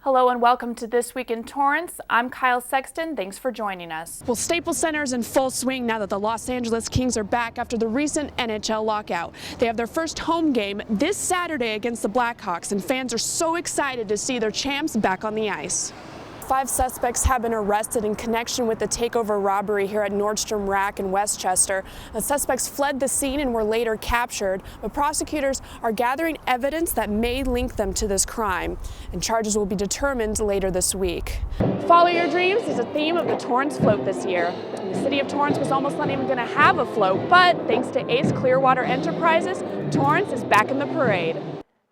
Hello and welcome to This Week in Torrance. I'm Sexton. Thanks for joining us. Well, Staples Center is in full swing now that the Los Angeles Kings are back after the recent NHL lockout. They have their first home game this Saturday against the Blackhawks, and fans are so excited to see their champs back on the ice. 5 suspects have been arrested in connection with the takeover robbery here at Nordstrom Rack in Westchester. The suspects fled the scene and were later captured, but prosecutors are gathering evidence that may link them to this crime, and charges will be determined later this week. Follow your dreams is a theme of the Torrance float this year. And the city of Torrance was almost not even going to have a float, but thanks to Ace Clearwater Enterprises, Torrance is back in the parade.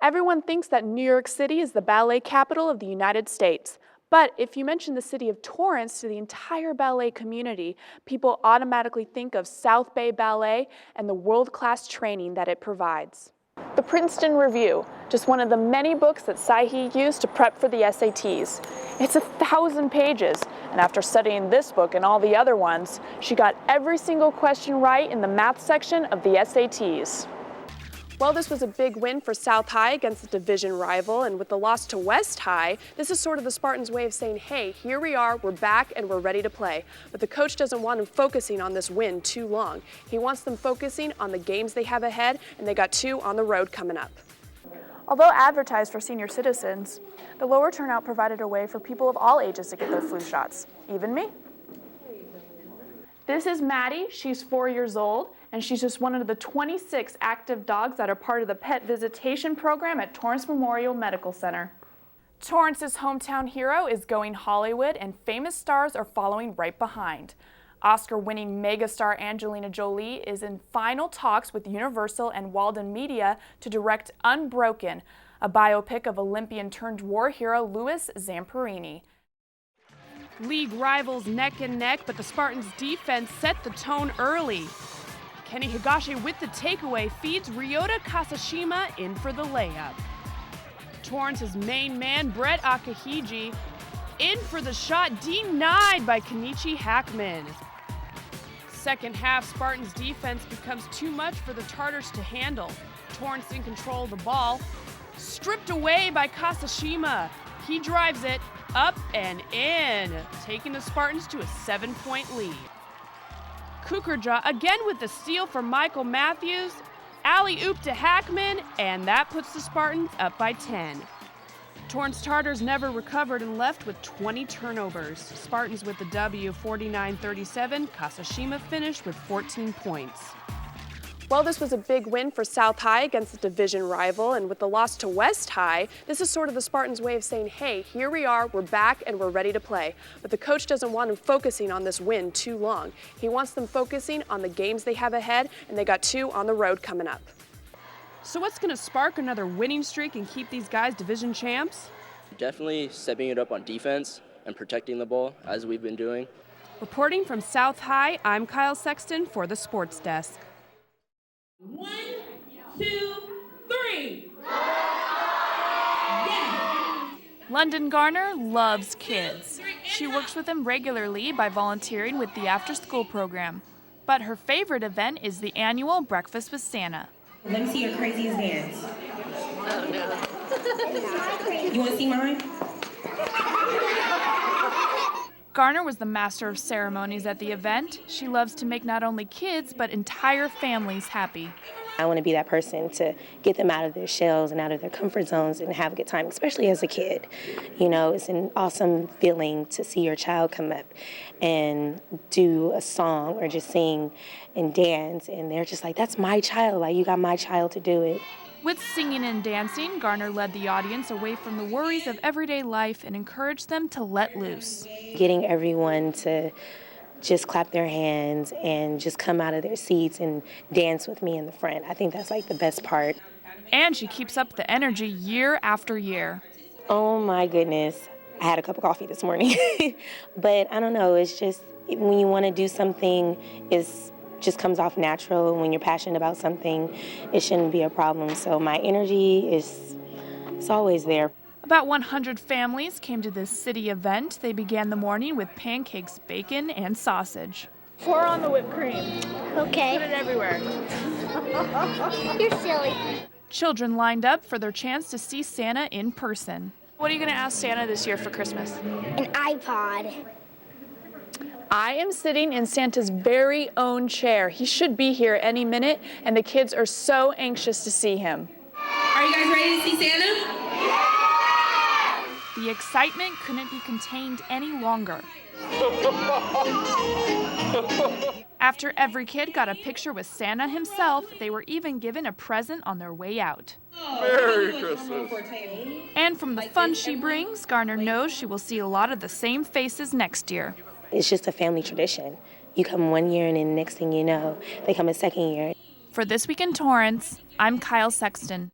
Everyone thinks that New York City is the ballet capital of the United States. But if you mention the city of Torrance to the entire ballet community, people automatically think of South Bay Ballet and the world-class training that it provides. The Princeton Review, just one of the many books that Sahi used to prep for the SATs. It's 1,000 pages, and after studying this book and all the other ones, she got every single question right in the math section of the SATs. Well, this was a big win for South High against a division rival, and with the loss to West High, this is sort of the Spartans' way of saying, hey, here we are, we're back, and we're ready to play. But the coach doesn't want them focusing on this win too long. He wants them focusing on the games they have ahead, and they got 2 on the road coming up. Although advertised for senior citizens, the lower turnout provided a way for people of all ages to get their flu shots, even me. This is Maddie. She's 4 years old, and she's just one of the 26 active dogs that are part of the pet visitation program at Torrance Memorial Medical Center. Torrance's hometown hero is going Hollywood, and famous stars are following right behind. Oscar-winning megastar Angelina Jolie is in final talks with Universal and Walden Media to direct Unbroken, a biopic of Olympian-turned-war hero Louis Zamperini. League rivals neck and neck, but the Spartans' defense set the tone early. Kenny Higashi with the takeaway feeds Ryota Kasashima in for the layup. Torrance's main man, Brett Akahiji, in for the shot, denied by Kenichi Hackman. Second half, Spartans' defense becomes too much for the Tartars to handle. Torrance in control of the ball, stripped away by Kasashima. He drives it up and in, taking the Spartans to a 7-point lead. Kukurja again with the steal for Michael Matthews, alley-oop to Hackman, and that puts the Spartans up by 10. Torrance Tartars never recovered and left with 20 turnovers. Spartans with the W, 49-37. Kasashima finished with 14 points. Well, this was a big win for South High against a division rival, and with the loss to West High, this is sort of the Spartans' way of saying, hey, here we are, we're back, and we're ready to play. But the coach doesn't want them focusing on this win too long. He wants them focusing on the games they have ahead, and they got 2 on the road coming up. So what's going to spark another winning streak and keep these guys division champs? Definitely stepping it up on defense and protecting the ball, as we've been doing. Reporting from South High, I'm Sexton for the Sports Desk. 1, 2, 3. Yeah. London Garner loves kids. She works with them regularly by volunteering with the after-school program. But her favorite event is the annual Breakfast with Santa. Let me see your craziest dance. Oh, no. You want to see mine? Garner was the master of ceremonies at the event. She loves to make not only kids, but entire families happy. I want to be that person to get them out of their shells and out of their comfort zones and have a good time, especially as a kid. You know, it's an awesome feeling to see your child come up and do a song or just sing and dance, and they're just like, that's my child, like you got my child to do it. With singing and dancing, Garner led the audience away from the worries of everyday life and encouraged them to let loose. Getting everyone to just clap their hands and just come out of their seats and dance with me in the front. I think that's like the best part. And she keeps up the energy year after year. Oh my goodness. I had a cup of coffee this morning. But I don't know, it's just when you want to do something, it's just comes off natural, and when you're passionate about something, it shouldn't be a problem. So my energy it's always there. About 100 families came to this city event. They began the morning with pancakes, bacon, and sausage. Pour on the whipped cream. Okay. Put it everywhere. You're silly. Children lined up for their chance to see Santa in person. What are you going to ask Santa this year for Christmas? An iPod. I am sitting in Santa's very own chair. He should be here any minute, and the kids are so anxious to see him. Are you guys ready to see Santa? The excitement couldn't be contained any longer. After every kid got a picture with Santa himself, they were even given a present on their way out. Merry Christmas. And from the fun she brings, Garner knows she will see a lot of the same faces next year. It's just a family tradition. You come one year and then next thing you know, they come a second year. For This Week in Torrance, I'm Kyle Sexton.